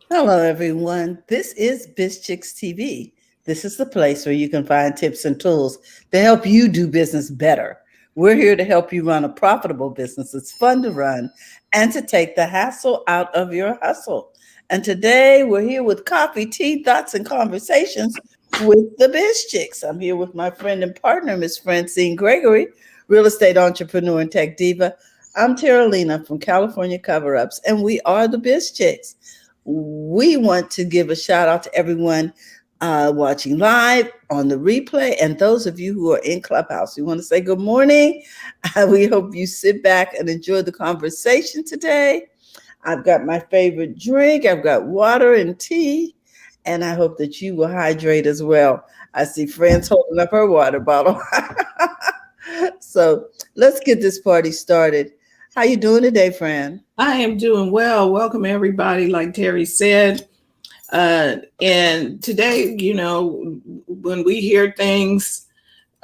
Hello, everyone. This is BizChicks TV. This is the place where you can find tips and tools to help you do business better. We're here to help you run a profitable business that's fun to run and to take the hassle out of your hustle. And today we're here with coffee, tea, thoughts, and conversations with the BizChicks. I'm here with my friend and partner, Miss Francine Gregory, real estate entrepreneur and tech diva. I'm Terralina from California Cover Ups, and we are the BizChicks. We want to give a shout out to everyone watching live on the replay and those of you who are in Clubhouse. We want to say good morning. We hope you sit back and enjoy the conversation today. I've got my favorite drink. I've got water and tea, and I hope that you will hydrate as well. I see friends holding up her water bottle. So let's get this party started. How you doing today, Fran? I am doing well. Welcome everybody, like Terry said. And today, when we hear things,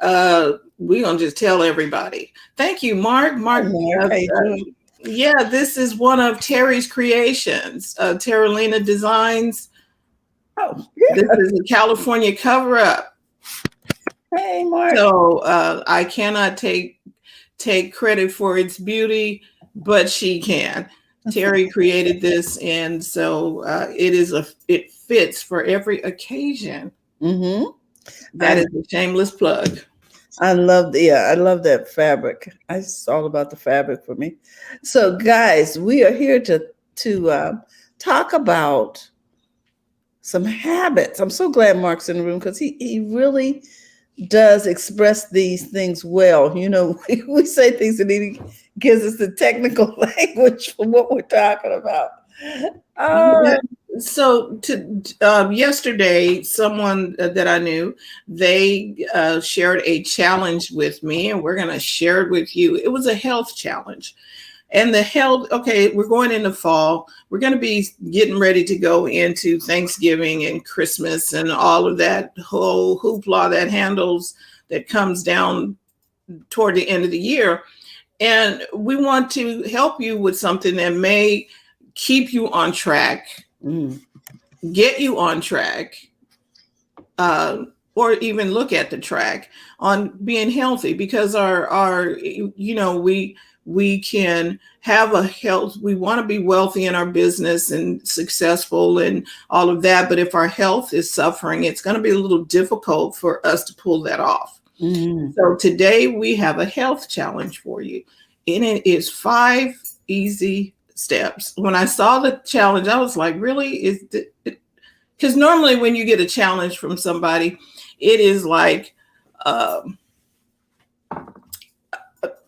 we're gonna just tell everybody. Thank you, Mark. Mark, yeah, this is one of Terry's creations. Terralina Designs. Oh, yeah. This is a California cover up. Hey, Mark. So I cannot take credit for its beauty, but she can. Terry created this, and so it fits for every occasion. Mm-hmm. That is a shameless plug. I love that fabric. It's all about the fabric for me. So, guys, we are here to talk about some habits. I'm so glad Mark's in the room because he really does express these things well. We say things and he gives us the technical language for what we're talking about. So yesterday, someone that I knew, they shared a challenge with me, and we're going to share it with you. It was a health challenge. And the health, okay, we're going into fall. We're going to be getting ready to go into Thanksgiving and Christmas and all of that whole hoopla that comes down toward the end of the year. And we want to help you with something that may keep you on track, get you on track, or even look at the track on being healthy, because we can have a health. We want to be wealthy in our business and successful and all of that. But if our health is suffering, it's going to be a little difficult for us to pull that off. So today we have a health challenge for you. And it is 5 easy steps. When I saw the challenge, I was like, really? Because normally when you get a challenge from somebody, it is like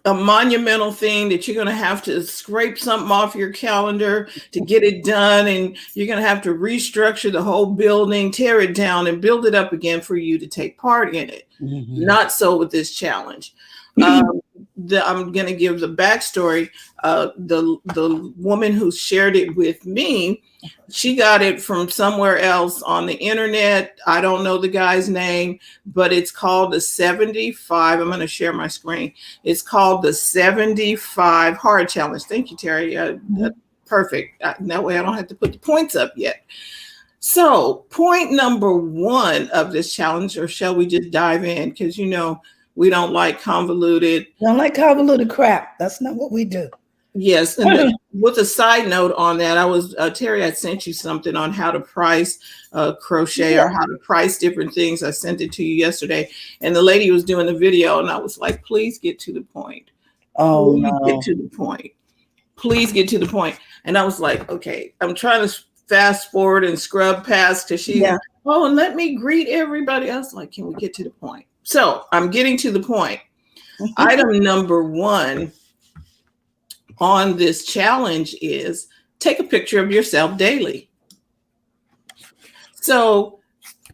a monumental thing that you're going to have to scrape something off your calendar to get it done. And you're going to have to restructure the whole building, tear it down, and build it up again for you to take part in it. Not so with this challenge. I'm going to give the backstory. The woman who shared it with me, she got it from somewhere else on the internet. I don't know the guy's name, but it's called the 75. I'm going to share my screen. It's called the 75 Hard Challenge. Thank you, Terry. Perfect. That way I don't have to put the points up yet. So point number 1 of this challenge, or shall we just dive in? Because, we don't like convoluted. Crap. That's not what we do. Yes. And with a side note on that, Terry, I sent you something on how to price crochet or how to price different things. I sent it to you yesterday. And the lady was doing the video, and I was like, please get to the point. Oh, please get to the point. Please get to the point. And I was like, okay, I'm trying to fast forward and scrub past because she's, and let me greet everybody. I was like, can we get to the point? So I'm getting to the point. Item number 1 on this challenge is take a picture of yourself daily. So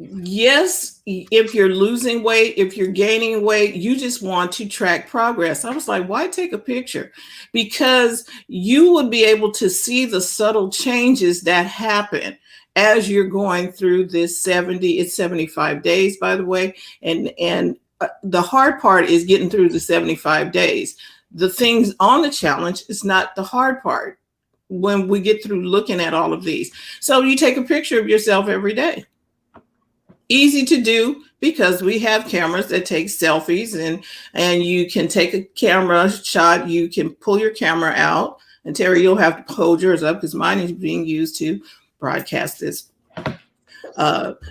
yes, if you're losing weight, if you're gaining weight, you just want to track progress. I was like, why take a picture? Because you would be able to see the subtle changes that happen as you're going through this 75 days, by the way. And the hard part is getting through the 75 days. The things on the challenge is not the hard part. when we get through looking at all of these. So you take a picture of yourself every day. Easy to do because we have cameras that take selfies, and you can take a camera shot. You can pull your camera out, and Terry, you'll have to hold yours up because mine is being used to broadcast this.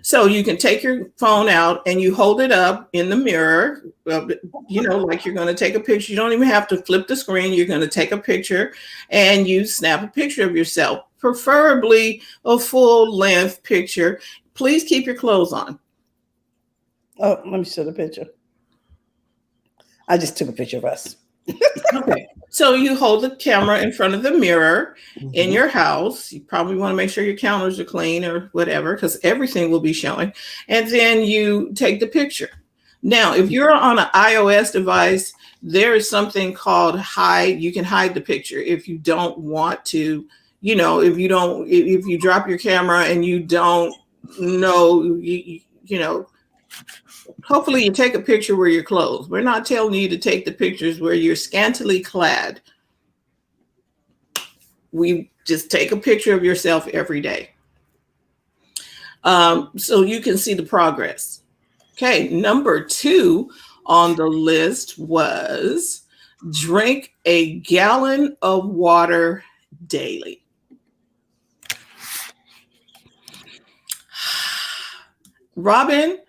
So you can take your phone out and you hold it up in the mirror, like you're going to take a picture. You don't even have to flip the screen. You're going to take a picture and you snap a picture of yourself, preferably a full length picture. Please keep your clothes on. Oh, let me show the picture. I just took a picture of us. Okay. So you hold the camera in front of the mirror in your house. You probably want to make sure your counters are clean or whatever, because everything will be showing. And then you take the picture. Now, if you're on an iOS device, there is something called hide. You can hide the picture if you don't want to, if you drop your camera and you don't know, hopefully you take a picture where you're clothed. We're not telling you to take the pictures where you're scantily clad. We just take a picture of yourself every day. So you can see the progress. Okay, number 2 on the list was drink a gallon of water daily. Robin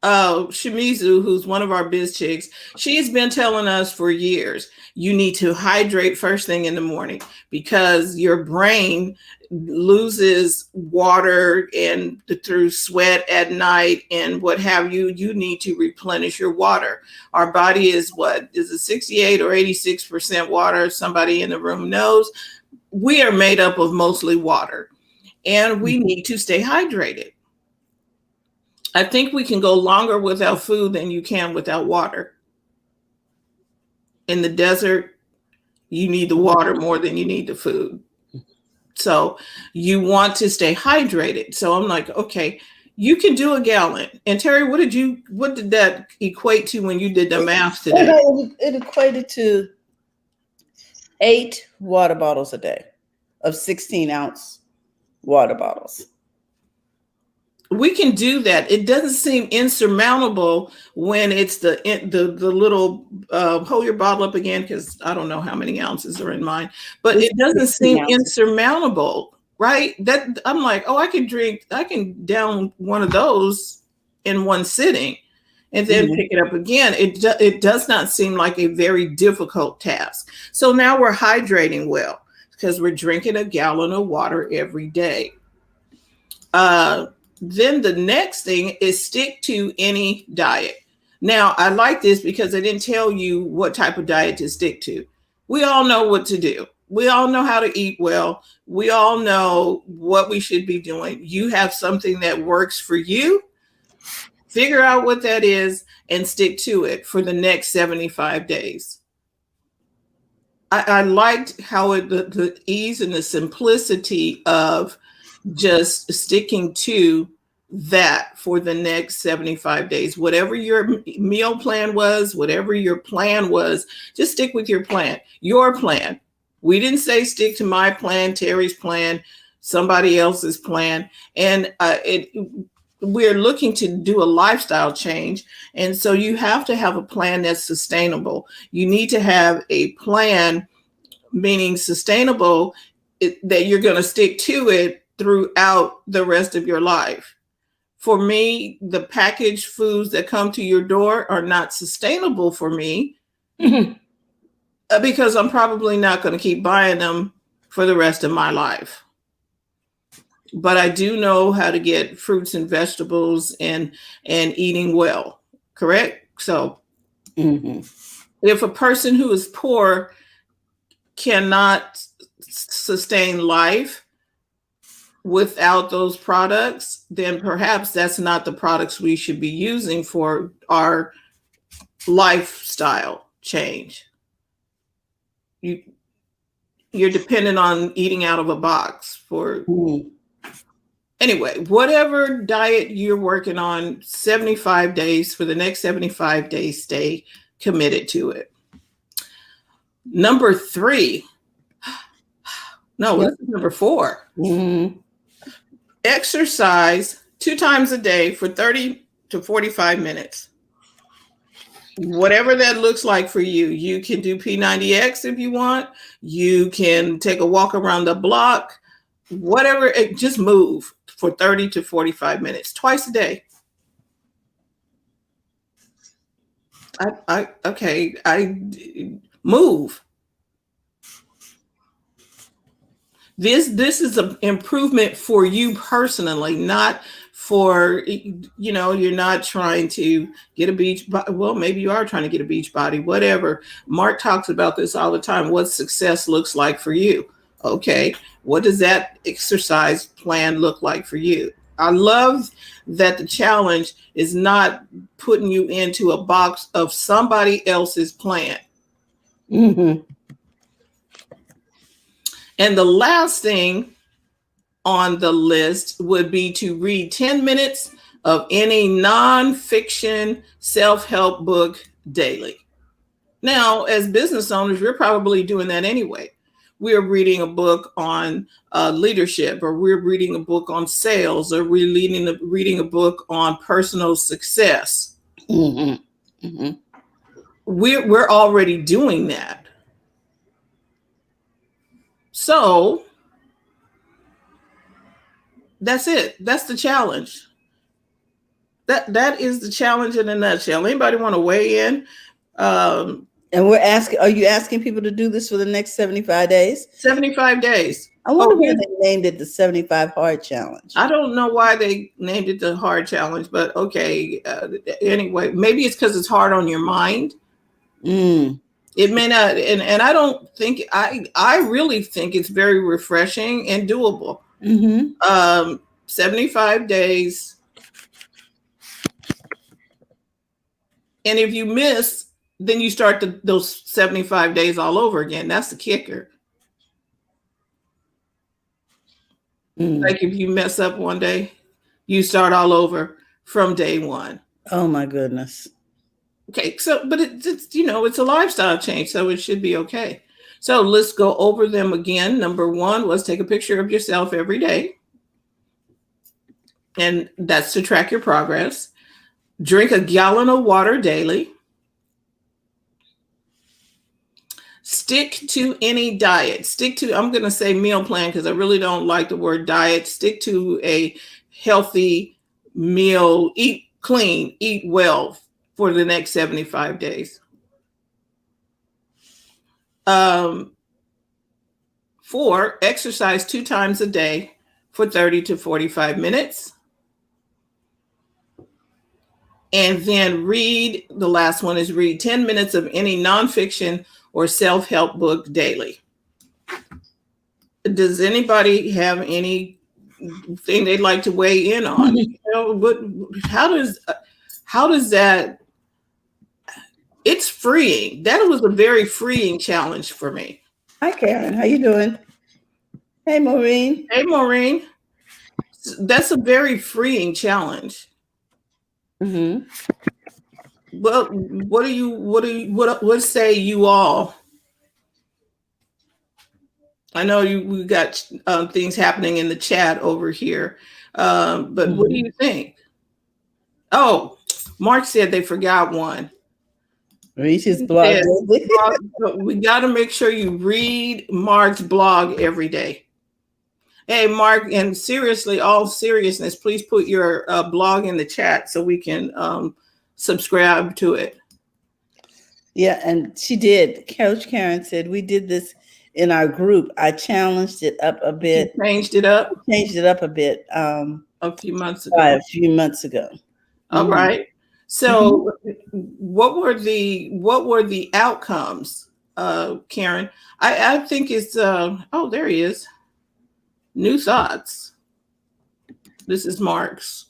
Shimizu, who's one of our biz chicks, she's been telling us for years, you need to hydrate first thing in the morning because your brain loses water and through sweat at night and what have you. You need to replenish your water. Our body is is it 68 or 86% water? Somebody in the room knows. We are made up of mostly water and we need to stay hydrated. I think we can go longer without food than you can without water. In the desert, you need the water more than you need the food. So you want to stay hydrated. So I'm like, okay, you can do a gallon. And Terry, what did that equate to when you did the math today? It equated to 8 water bottles a day of 16-ounce water bottles. We can do that. It doesn't seem insurmountable when it's the little hold your bottle up again, because I don't know how many ounces are in mine, but it doesn't seem insurmountable, right? That I'm like, oh, I can down one of those in one sitting and then pick it up again. It does not seem like a very difficult task. So now we're hydrating well because we're drinking a gallon of water every day. Then the next thing is stick to any diet. Now, I like this because I didn't tell you what type of diet to stick to. We all know what to do. We all know how to eat well. We all know what we should be doing. You have something that works for you. Figure out what that is and stick to it for the next 75 days. I liked how the ease and the simplicity of just sticking to that for the next 75 days. Whatever your meal plan was, whatever your plan was, just stick with your plan, your plan. We didn't say stick to my plan, Terry's plan, somebody else's plan. And we're looking to do a lifestyle change. And so you have to have a plan that's sustainable. You need to have a plan, meaning sustainable, that you're going to stick to it throughout the rest of your life. For me, the packaged foods that come to your door are not sustainable for me because I'm probably not going to keep buying them for the rest of my life. But I do know how to get fruits and vegetables and eating well, correct? So if a person who is poor cannot sustain life without those products, then perhaps that's not the products we should be using for our lifestyle change. You're dependent on eating out of a box for anyway, whatever diet you're working on, 75 days, for the next 75 days, stay committed to it. Number 3 No, Yep. this is number 4. Mm-hmm. Exercise 2 times a day for 30 to 45 minutes. Whatever that looks like for you. You can do P90X if you want. You can take a walk around the block. Whatever, just move for 30 to 45 minutes twice a day. I move. This is an improvement for you personally, not for, you're not trying to get a beach body. Well, maybe you are trying to get a beach body, whatever. Mark talks about this all the time, what success looks like for you. Okay, what does that exercise plan look like for you? I love that the challenge is not putting you into a box of somebody else's plan. Mm-hmm. And the last thing on the list would be to read 10 minutes of any nonfiction self-help book daily. Now, as business owners, we're probably doing that anyway. We're reading a book on leadership, or we're reading a book on sales, or we're reading a book on personal success. Mm-hmm. Mm-hmm. We're already doing that. So that's it. That's the challenge. That is the challenge in a nutshell. Anybody want to weigh in? And we're asking, are you asking people to do this for the next 75 days? 75 days. I wonder why they named it the 75 Hard Challenge. I don't know why they named it the Hard Challenge, but okay. Anyway, maybe it's because it's hard on your mind. It may not, and I don't think, I really think it's very refreshing and doable. 75 days. And if you miss, then you start those 75 days all over again. That's the kicker. Like if you mess up one day, you start all over from day one. Oh my goodness. Okay, so, but it's it's a lifestyle change, so it should be okay. So let's go over them again. Number 1 was take a picture of yourself every day. And that's to track your progress. Drink a gallon of water daily. Stick to any diet. I'm going to say meal plan because I really don't like the word diet. Stick to a healthy meal. Eat clean, eat well for the next 75 days. 4, exercise 2 times a day for 30 to 45 minutes. And then the last one is read 10 minutes of any nonfiction or self-help book daily. Does anybody have anything they'd like to weigh in on? But how does that? It's freeing. That was a very freeing challenge for me. Hi, Karen. How you doing? Hey, Maureen. Hey, Maureen. That's a very freeing challenge. Well, what say you all? I know we got things happening in the chat over here, but what do you think? Oh, Mark said they forgot one. Read his blog. We got to make sure you read Mark's blog every day. Hey, Mark, and seriously, all seriousness, please put your blog in the chat so we can subscribe to it. Yeah, and she did. Coach Karen said we did this in our group. I challenged it up a bit. You changed it up? Changed it up a bit. A few months ago. A few months ago. All right. So what were the outcomes, Karen? I think it's oh, there he is. New thoughts. This is Mark's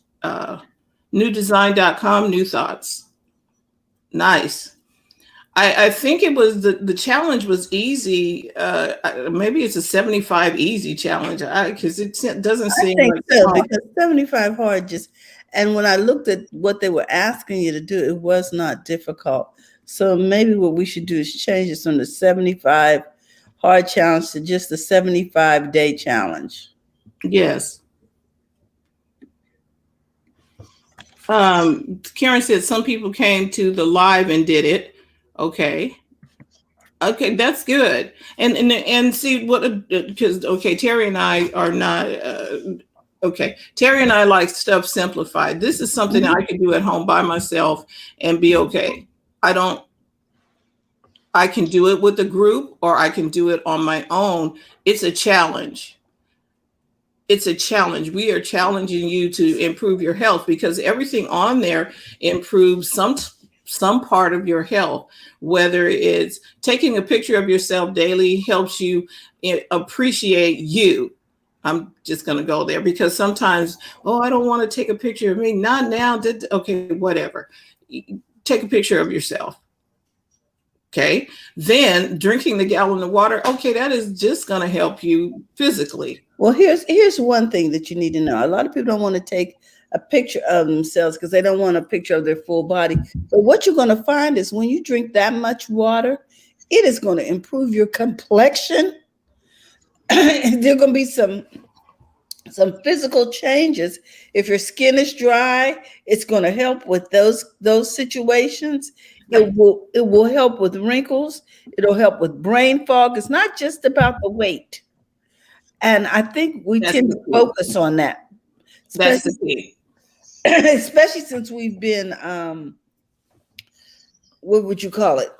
newdesign.com, new thoughts. Nice. I think it was the challenge was easy. Maybe it's a 75 easy challenge because it doesn't seem like so, because 75 hard just, and when I looked at what they were asking you to do, it was not difficult. So maybe what we should do is change it from the 75 hard challenge to just a 75-day challenge. Yes. Karen said some people came to the live and did it. Okay. Okay, that's good. And see what, because okay, Terry and I are not okay. Terry and I like stuff simplified. This is something I can do at home by myself and be okay. I can do it with a group or I can do it on my own. It's a challenge. It's a challenge. We are challenging you to improve your health because everything on there improves some part of your health, whether it's taking a picture of yourself daily helps you appreciate you. I'm just going to go there because sometimes, oh, I don't want to take a picture of me. Not now. Okay, whatever. Take a picture of yourself. Okay. Then drinking the gallon of water. Okay. That is just going to help you physically. Well, here's one thing that you need to know. A lot of people don't want to take a picture of themselves because they don't want a picture of their full body. But what you're going to find is when you drink that much water, it is going to improve your complexion. There are going to be some physical changes. If your skin is dry, it's going to help with those situations. It will help with wrinkles. It'll help with brain fog. It's not just about the weight. And I think we tend to focus on that. That's the key. Especially since we've been, what would you call it,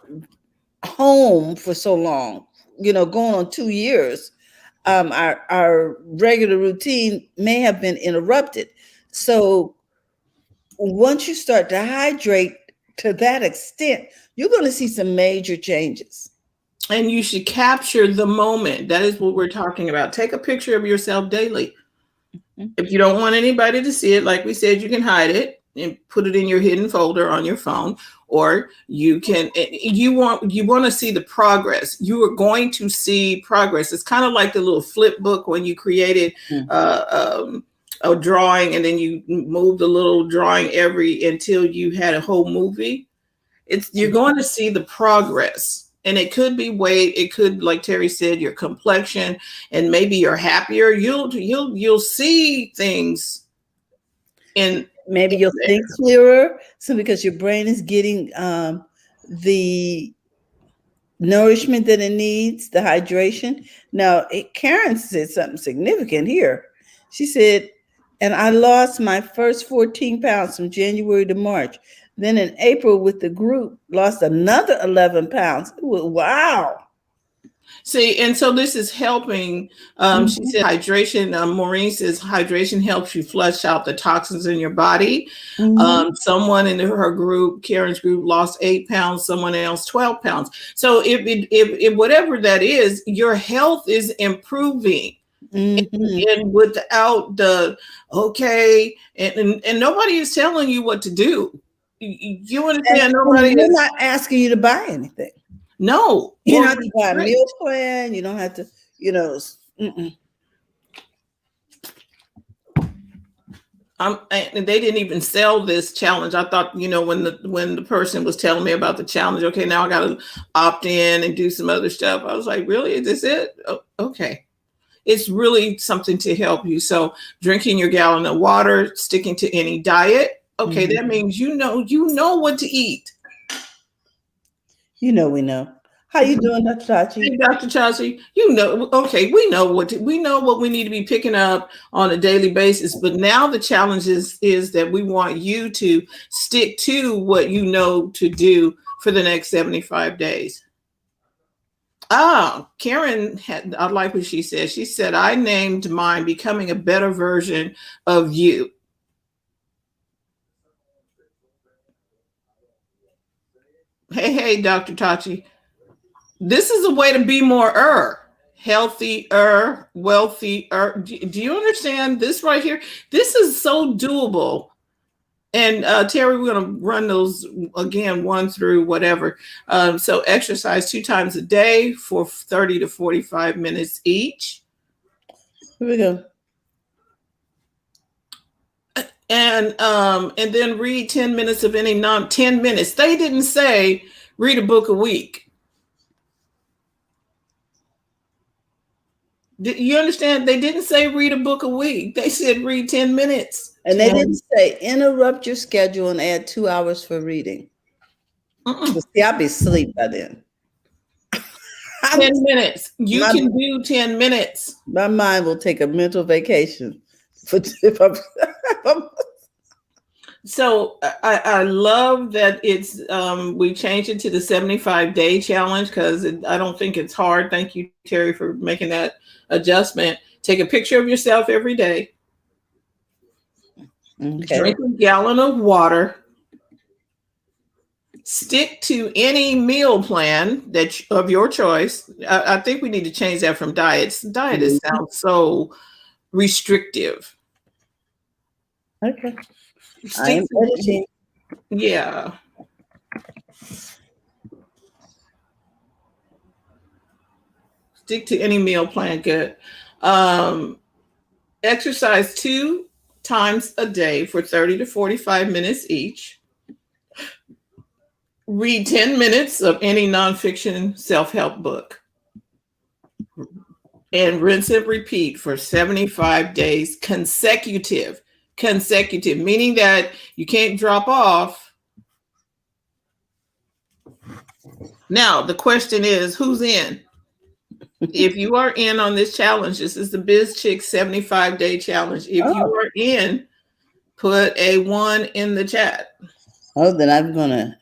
home for so long, going on 2 years. Our regular routine may have been interrupted. So once you start to hydrate to that extent, you're going to see some major changes. And you should capture the moment. That is what we're talking about. Take a picture of yourself daily. If you don't want anybody to see it, like we said, you can hide it and put it in your hidden folder on your phone, or you want to see the progress. You are going to see progress. It's kind of like the little flip book when you created a drawing and then you move the little drawing until you had a whole movie. You're going to see the progress. And it could be weight. It could, like Terry said, your complexion, and maybe you're happier. You'll see things in. Maybe you'll think clearer. So because your brain is getting the nourishment that it needs, the hydration. Now, Karen said something significant here. She said, and I lost my first 14 pounds from January to March. Then in April with the group, lost another 11 pounds. Wow. See, and so this is helping. She said hydration. Maureen says hydration helps you flush out the toxins in your body. Someone in her group, Karen's group, lost 8 pounds. Someone else 12 pounds. So if whatever that is, your health is improving. And without the and nobody is telling you what to do. You understand? They're not asking you to buy anything. No, you don't have to buy a meal plan. You don't have to, and they didn't even sell this challenge. I thought, when the person was telling me about the challenge, okay, now I got to opt in and do some other stuff. I was like, really? Is this it? Oh, okay. It's really something to help you. So drinking your gallon of water, sticking to any diet. Okay, that means you know what to eat. We know. How you doing, Dr. Chachi? Hey, Dr. Chachi, okay, we know what we need to be picking up on a daily basis. But now the challenge is that we want you to stick to what you know to do for the next 75 days. Karen I like what she said. She said, I named mine Becoming a Better Version of You. Hey, Dr. Tachi. This is a way to be more healthier, wealthier. Do you understand this right here? This is so doable. And Terry, we're going to run those again, 1 through whatever. So exercise 2 times a day for 30 to 45 minutes each. Here we go. And then read 10 minutes of any 10 minutes. They didn't say read a book a week. You understand? They didn't say read a book a week. They said read 10 minutes. And they didn't say interrupt your schedule and add 2 hours for reading. Mm-mm. See, I'll be asleep by then. 10 minutes. You my, can do 10 minutes. my mind will take a mental vacation. If I'm So I love that it's we changed it to the 75-day challenge because I don't think it's hard. Thank you, Terry, for making that adjustment. Take a picture of yourself every day. okay. Drink a gallon of water. Stick to any meal plan of your choice. I think we need to change that from diets. Diet sounds so restrictive. Okay. I Stick am to, editing. yeah. Stick to any meal plan. Good. Exercise 2 times a day for 30 to 45 minutes each. Read 10 minutes of any nonfiction self-help book. And rinse and repeat for 75 days consecutive. Consecutive, meaning that you can't drop off. Now, the question is, who's in? If you are in on this challenge, this is the BizChicks 75-day challenge. If you are in, put a 1 in the chat. Oh, then I'm gonna.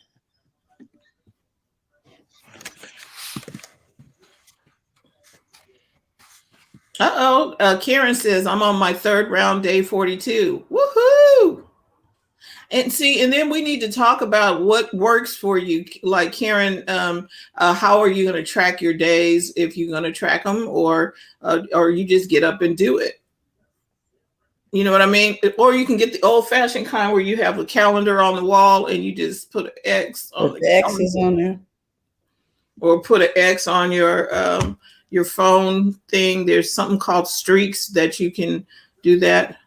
Karen says I'm on my 3rd round, day 42. Woohoo! And see, and then we need to talk about what works for you. Like Karen, how are you going to track your days? If you're going to track them, or you just get up and do it. You know what I mean? Or you can get the old-fashioned kind where you have a calendar on the wall and you just put an X on the X's on there, or put an X on your phone thing. There's something called streaks that you can do that.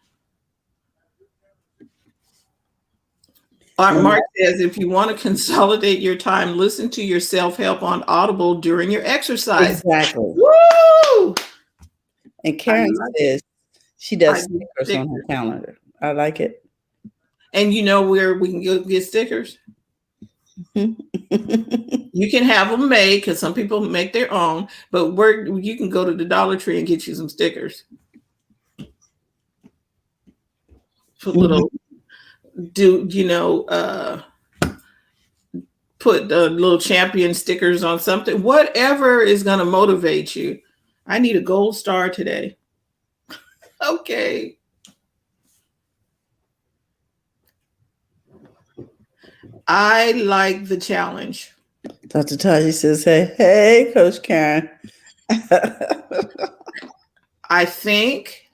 Mark says, if you want to consolidate your time, listen to your self-help on Audible during your exercise. Exactly. Woo! And Karen says she does stickers on her calendar. I like it. And you know where we can go get stickers? You can have them made because some people make their own, but you can go to the Dollar Tree and get you some stickers. Put little, put the little champion stickers on something, whatever is going to motivate you. I need a gold star today. Okay. I like the challenge. Dr. Taji says, hey, Coach Karen. I think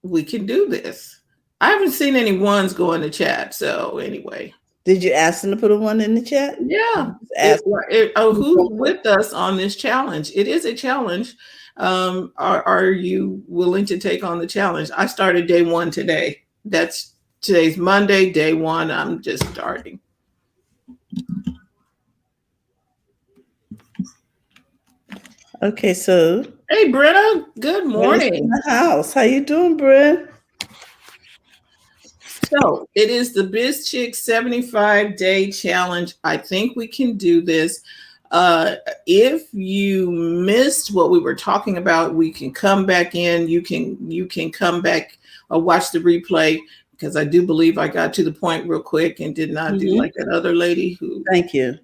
we can do this. I haven't seen any ones go in the chat. So anyway. Did you ask them to put a 1 in the chat? Yeah. Who's with us on this challenge? It is a challenge. Are you willing to take on the challenge? I started day 1 today. Today's Monday, day 1. I'm just starting. Okay, so hey, Brenna, good morning. In the house. How you doing, Bren? So it is the BizChicks 75-day challenge. I think we can do this. If you missed what we were talking about, we can come back in. You can come back or watch the replay, because I do believe I got to the point real quick and did not do like that other lady who. Thank you.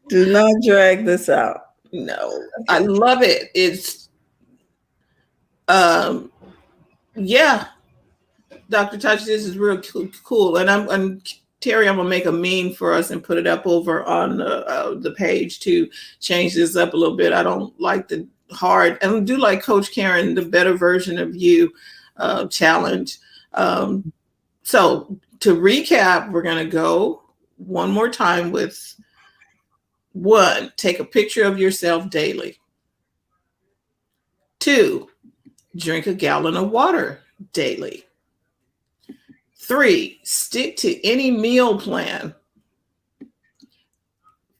Do not drag this out. No, I love it. It's, yeah, Dr. Touch, this is real cool. And I'm Terry, I'm gonna make a meme for us and put it up over on the page to change this up a little bit. I don't like the hard, and I do like Coach Karen, the better version of you challenge. So to recap, we're gonna go one more time with 1, take a picture of yourself daily. 2, drink a gallon of water daily. 3, stick to any meal plan.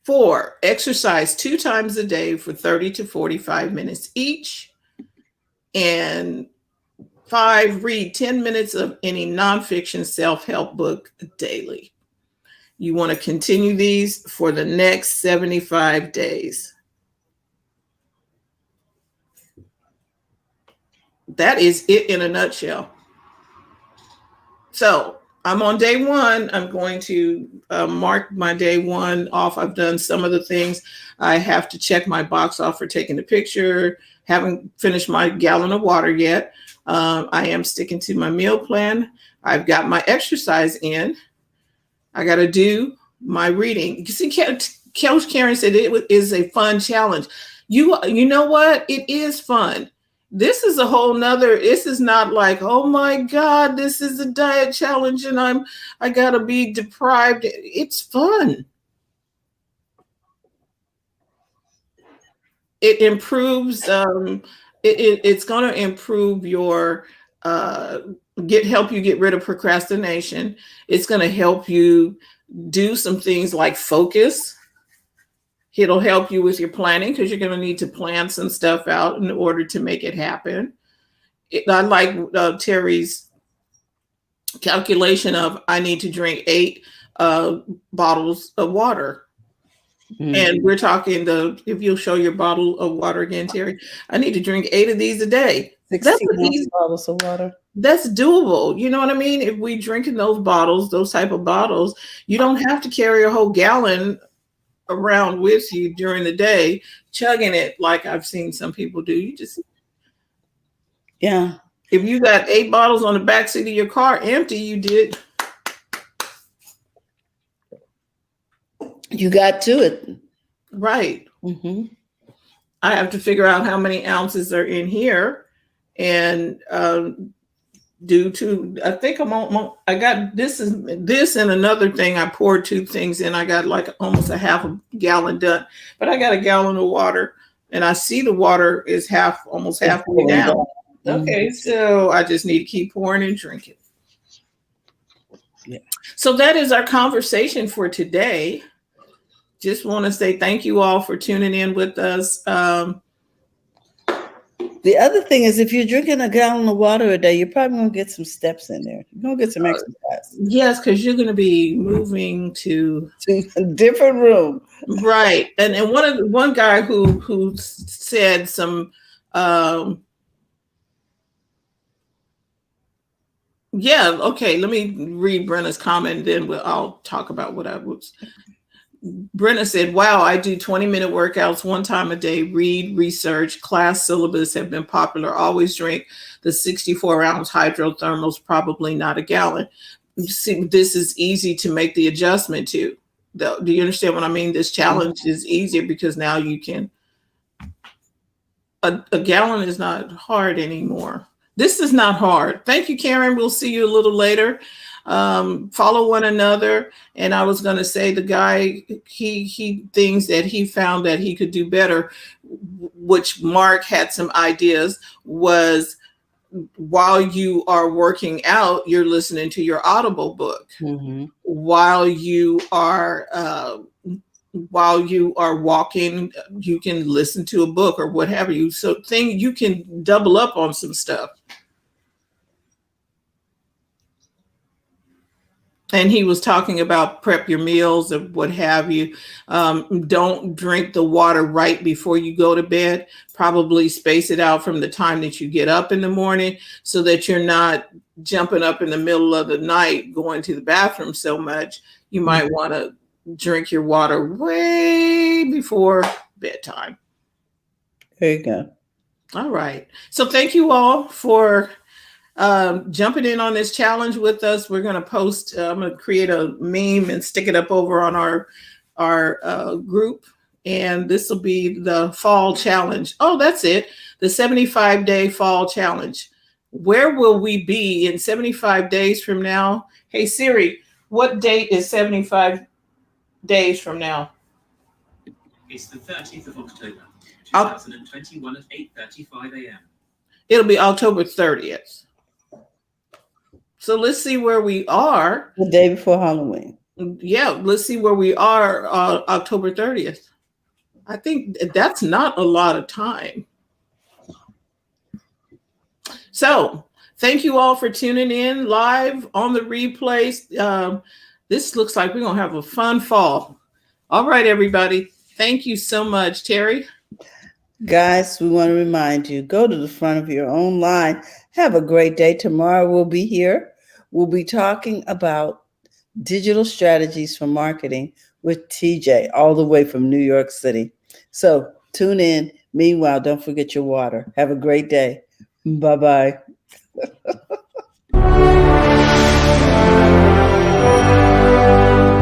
4, exercise 2 times a day for 30 to 45 minutes each. And 5, read 10 minutes of any nonfiction self-help book daily. You want to continue these for the next 75 days. That is it in a nutshell. So I'm on day 1. I'm going to mark my day 1 off. I've done some of the things. I have to check my box off for taking the picture. Haven't finished my gallon of water yet. I am sticking to my meal plan. I've got my exercise in. I got to do my reading. You see, Coach Karen said it is a fun challenge. You know what? It is fun. This is a whole nother, this is not like, oh my God, this is a diet challenge and I gotta be deprived. It's fun. It improves, it's gonna improve your, help you get rid of procrastination. It's gonna help you do some things like focus. It'll help you with your planning because you're going to need to plan some stuff out in order to make it happen. I like Terry's calculation of I need to drink 8 bottles of water. Mm-hmm. And we're talking if you'll show your bottle of water again, Terry, I need to drink 8 of these a day. 16 bottles of water. That's doable. You know what I mean? If we drink in those bottles, those type of bottles, you don't have to carry a whole gallon around with you during the day, chugging it like I've seen some people do. You just, yeah. If you got 8 bottles on the back seat of your car empty, you did. You got to it. Right. Mm-hmm. I have to figure out how many ounces are in here and I think I got this and another thing. I poured 2 things in. I got like almost a half a gallon done, but I got a gallon of water and I see the water is almost halfway down. Mm-hmm. Okay. So I just need to keep pouring and drinking. Yeah. So that is our conversation for today. Just want to say thank you all for tuning in with us. The other thing is, if you're drinking a gallon of water a day, you're probably going to get some steps in there. You're going to get some exercise. Yes, because you're going to be moving to a different room. Right. And one guy who said some, yeah, okay, let me read Brenna's comment, then I'll talk about what I was. Brenna said, wow, I do 20-minute workouts 1 time a day, read, research, class syllabus have been popular, always drink the 64-ounce hydrothermals, probably not a gallon. See, this is easy to make the adjustment to. Do you understand what I mean? This challenge is easier because now you can, a gallon is not hard anymore. This is not hard. Thank you, Karen. We'll see you a little later. Follow one another. And I was going to say the guy, he things that he found that he could do better, which Mark had some ideas, was while you are working out, you're listening to your Audible book. Mm-hmm. While you are walking, you can listen to a book or what have you. So you can double up on some stuff. And he was talking about prep your meals or what have you. Don't drink the water right before you go to bed. Probably space it out from the time that you get up in the morning so that you're not jumping up in the middle of the night going to the bathroom so much. You might want to drink your water way before bedtime. There you go. All right. So thank you all for jumping in on this challenge with us. We're going to post, I'm going to create a meme and stick it up over on our group. And this will be the fall challenge. Oh, that's it. The 75-day fall challenge. Where will we be in 75 days from now? Hey, Siri, what date is 75 days from now? It's the 30th of October, 2021 at 8:35 a.m. It'll be October 30th. So let's see where we are. The day before Halloween. Yeah, let's see where we are October 30th. I think that's not a lot of time. So thank you all for tuning in live on the replays. This looks like we're going to have a fun fall. All right, everybody. Thank you so much, Terry. Guys, we want to remind you, go to the front of your own line. Have a great day. Tomorrow we'll be here. We'll be talking about digital strategies for marketing with TJ, all the way from New York City. So tune in. Meanwhile, don't forget your water. Have a great day. Bye-bye.